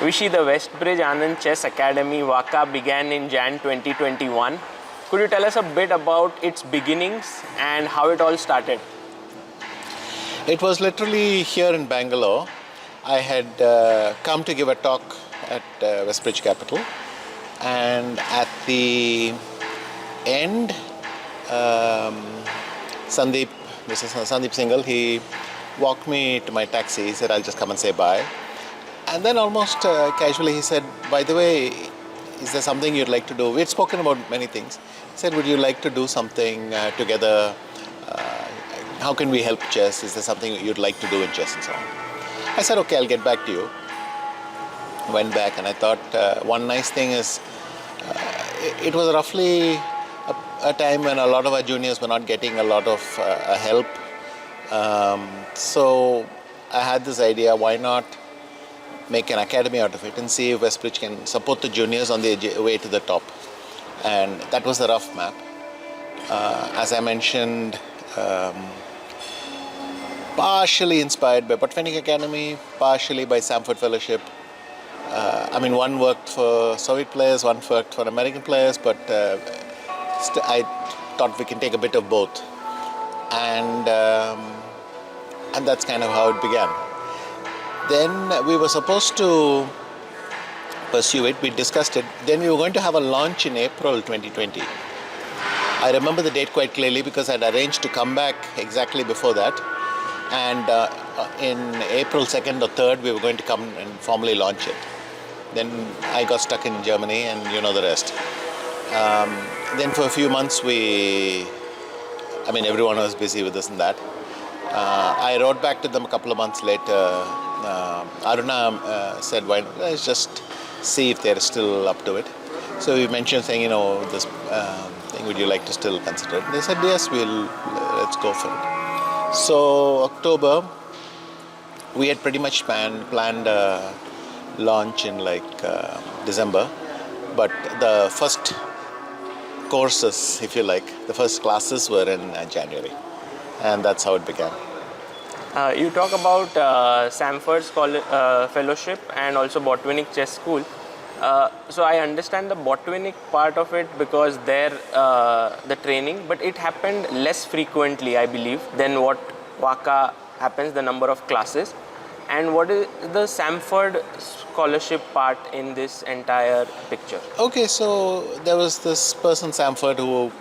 Vishy, the Westbridge Anand Chess Academy WACA began in Jan 2021. Could you tell us a bit about its beginnings and how it all started? It was literally here in Bangalore. I had come to give a talk at Westbridge Capital, and at the end, Mr. Sandeep Singhal, he walked me to my taxi. He said, "I'll just come and say bye." And then almost casually he said, "By the way, is there something you'd like to do?" We had spoken about many things. He said, "Would you like to do something together? How can we help chess? Is there something you'd like to do in chess?" and so on. I said, "Okay, I'll get back to you." Went back, and I thought one nice thing is it was roughly a time when a lot of our juniors were not getting a lot of help. So I had this idea, why not make an academy out of it and see if Westbridge can support the juniors on their way to the top. And that was the rough map. As I mentioned, partially inspired by Botvinnik Academy, partially by Samford Fellowship. One worked for Soviet players, one worked for American players, but I thought we can take a bit of both. And that's kind of how it began. Then we were supposed to pursue it, we discussed it. Then we were going to have a launch in April 2020. I remember the date quite clearly because I'd arranged to come back exactly before that. And in April 2nd or 3rd, we were going to come and formally launch it. Then I got stuck in Germany, and you know the rest. Then for a few months, everyone was busy with this and that. I wrote back to them a couple of months later. Aruna said, "Why not? Let's just see if they're still up to it." So we mentioned saying, this thing, would you like to still consider it? They said, "Yes, let's go for it." So October, we had pretty much planned a launch in December, but the first courses, if you like, the first classes were in January, and that's how it began. You talk about Samford's Fellowship and also Botvinnik Chess School. So I understand the Botvinnik part of it because there the training, but it happened less frequently, I believe, than what WACA happens, the number of classes. And what is the Samford scholarship part in this entire picture? Okay, so there was this person, Samford, who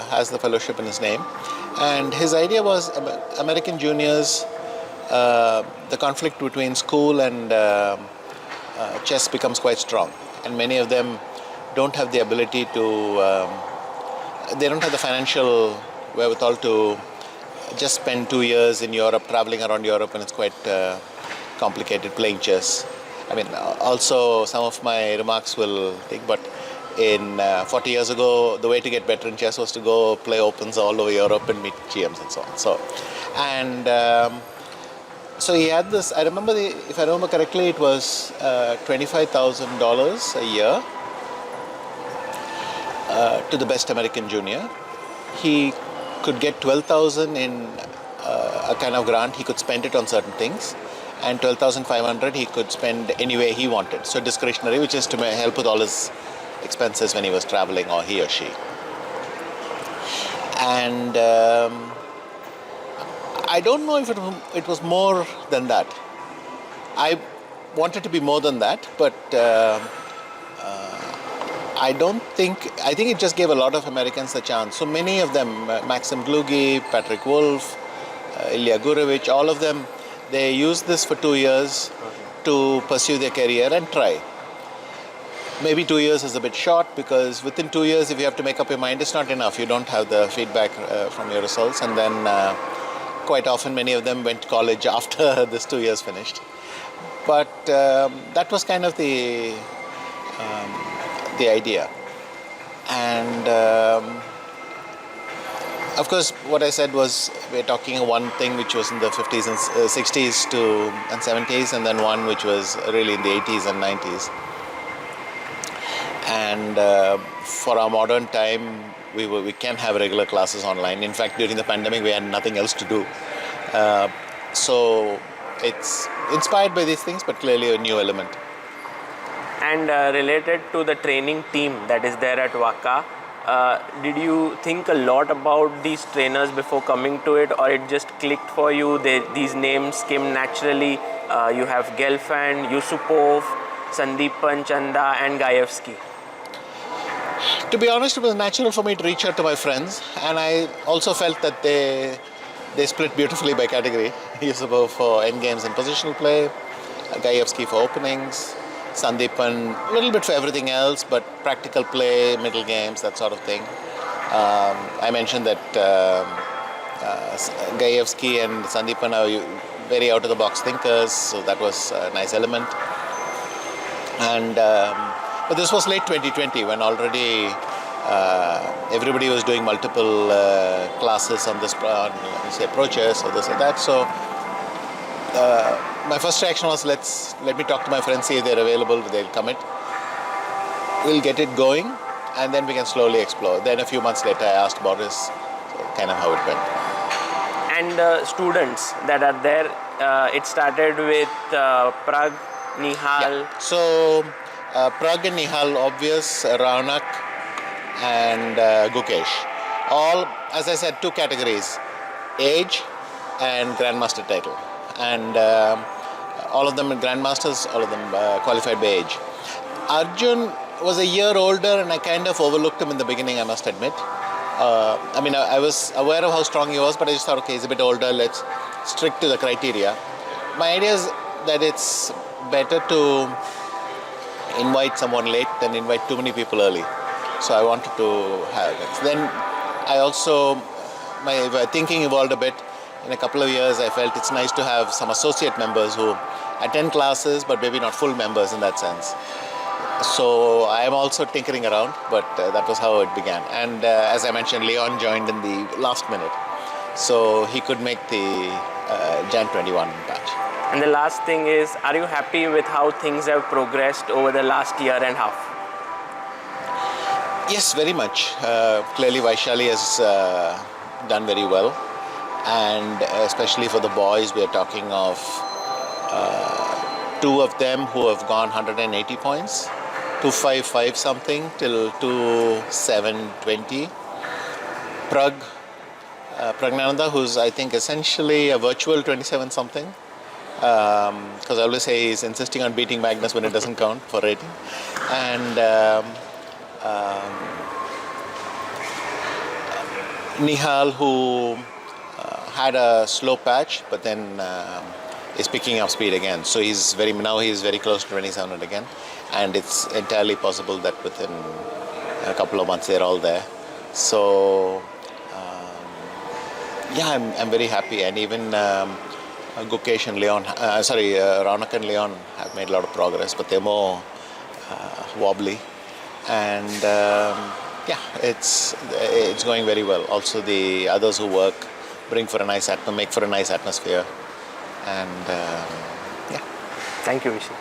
has the fellowship in his name. And his idea was American juniors, the conflict between school and chess becomes quite strong. And many of them don't have the ability to, they don't have the financial wherewithal to just spend 2 years in Europe, traveling around Europe, and it's quite complicated playing chess. Also some of my remarks will think, but in 40 years ago, the way to get better in chess was to go play opens all over Europe and meet GMs and so on. So he had this, if I remember correctly, it was $25,000 a year to the best American junior. He could get $12,000 in a kind of grant. He could spend it on certain things, and $12,500 he could spend any way he wanted. So discretionary, which is to help with all his expenses when he was traveling, or he or she. And I don't know if it was more than that. I wanted to be more than that, but I think it just gave a lot of Americans a chance. So many of them, Maxim Glugi, Patrick Wolf, Ilya Gurevich, all of them, they used this for 2 years to pursue their career and try. Maybe 2 years is a bit short, because within 2 years, if you have to make up your mind, it's not enough. You don't have the feedback from your results, and then quite often many of them went to college after this 2 years finished. But that was kind of the idea. And of course, what I said was, we're talking one thing which was in the 50s and 60s and 70s, and then one which was really in the 80s and 90s. And for our modern time, we can have regular classes online. In fact, during the pandemic, we had nothing else to do. So it's inspired by these things, but clearly a new element. And related to the training team that is there at WACA, did you think a lot about these trainers before coming to it, or it just clicked for you? These names came naturally. You have Gelfand, Yusupov, Sandeepan, Chanda, and Gaevsky. To be honest, it was natural for me to reach out to my friends, and I also felt that they split beautifully by category. Yusupov for endgames and positional play, Gaevsky for openings, Sandeepan a little bit for everything else, but practical play, middle games, that sort of thing. I mentioned that Gaevsky and Sandeepan are very out-of-the-box thinkers, so that was a nice element. And but this was late 2020 when already everybody was doing multiple classes on this, say, approaches or this or that. So my first reaction was let me talk to my friends, see if they're available, they'll commit. We'll get it going, and then we can slowly explore. Then a few months later, I asked Boris, so kind of how it went. And students that are there, it started with Prag, Nihal. Yeah. So Prag and Nihal, obvious, Raunak and Gukesh. All, as I said, two categories, age and grandmaster title. And all of them are grandmasters, all of them qualified by age. Arjun was a year older, and I kind of overlooked him in the beginning, I must admit. I mean, I was aware of how strong he was, but I just thought, okay, he's a bit older, let's stick to the criteria. My idea is that it's better to invite someone late than invite too many people early. So I wanted to have it. Then I also, my thinking evolved a bit. In a couple of years, I felt it's nice to have some associate members who attend classes, but maybe not full members in that sense. So I am also tinkering around, but that was how it began. And as I mentioned, Leon joined in the last minute, so he could make the Jan 21 batch. And the last thing is, are you happy with how things have progressed over the last year and a half? Yes, very much. Clearly, Vaishali has done very well. And especially for the boys, we are talking of two of them who have gone 180 points, 255 something till 2720. Pragnananda, who's I think essentially a virtual 27 something, because I always say he's insisting on beating Magnus when it doesn't count for rating. And Nihal, who had a slow patch, but then is picking up speed again. So he's very close to 2700 again, and it's entirely possible that within a couple of months they're all there. So yeah, I'm very happy, and even Gukesh and Leon, Raunak and Leon have made a lot of progress, but they're more wobbly, and yeah, it's going very well. Also, the others who work make for a nice atmosphere, and yeah. Thank you, Vishy.